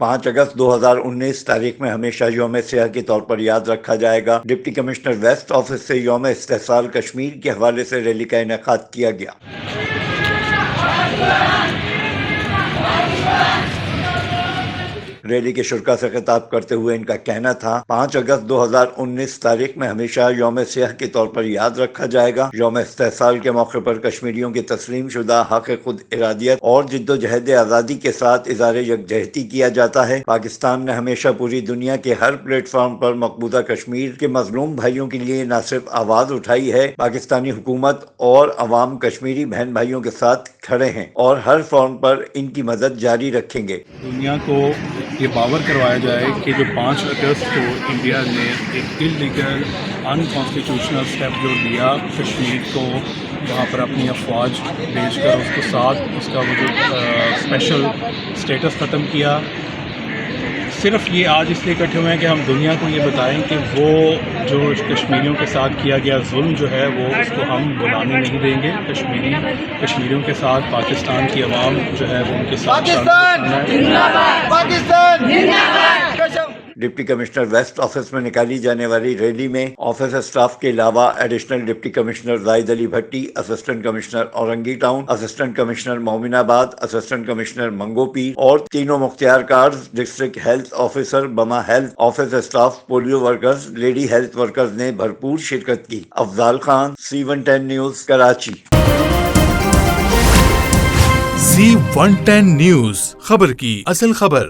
5 اگست 2019 تاریخ میں ہمیشہ یوم سیاح کے طور پر یاد رکھا جائے گا۔ ڈپٹی کمشنر ویسٹ آفس سے یوم استحصال کشمیر کے حوالے سے ریلی کا انعقاد کیا گیا۔ ریلی کے شرکاء سے خطاب کرتے ہوئے ان کا کہنا تھا، 5 اگست 2019 تاریخ میں ہمیشہ یوم سیاح کے طور پر یاد رکھا جائے گا۔ یوم استحصال کے موقع پر کشمیریوں کی تسلیم شدہ حق خود ارادیت اور جد و جہد آزادی کے ساتھ اظہار یکجہتی کیا جاتا ہے۔ پاکستان نے ہمیشہ پوری دنیا کے ہر پلیٹ فارم پر مقبوضہ کشمیر کے مظلوم بھائیوں کے لیے نہ صرف آواز اٹھائی ہے، پاکستانی حکومت اور عوام کشمیری بہن بھائیوں کے ساتھ کھڑے ہیں اور ہر فارم پر ان کی مدد جاری رکھیں گے۔ دنیا کو یہ باور کروایا جائے کہ جو 5 اگست کو انڈیا نے ایک انلیگل انکانسٹیٹیوشنل اسٹیپ جو لیا کشمیر کو وہاں پر اپنی افواج بھیج کر اس کے ساتھ اس کا وہ جو اسپیشل اسٹیٹس ختم کیا، صرف یہ آج اس لیے اکٹھے ہوئے ہیں کہ ہم دنیا کو یہ بتائیں کہ وہ جو کشمیریوں کے ساتھ کیا گیا ظلم جو ہے وہ اس کو ہم بلانے نہیں دیں گے۔ کشمیریوں کے ساتھ پاکستان کی عوام جو ہے وہ ان کے ساتھ ڈپٹی کمشنر ویسٹ آفس میں نکالی جانے والی ریلی میں آفس اسٹاف کے علاوہ additional deputy commissioner Zahid Ali Bhatti, assistant commissioner Orangi town, assistant commissioner Mominabad, assistant commissioner Manghopir اور تینوں مختار کارز، ڈسٹرکٹ ہیلتھ آفیسر، بما health, office staff, polio workers, lady health workers نے بھرپور شرکت کی۔ Afzal Khan, C110 news, Karachi. C110 news, خبر کی اصل خبر۔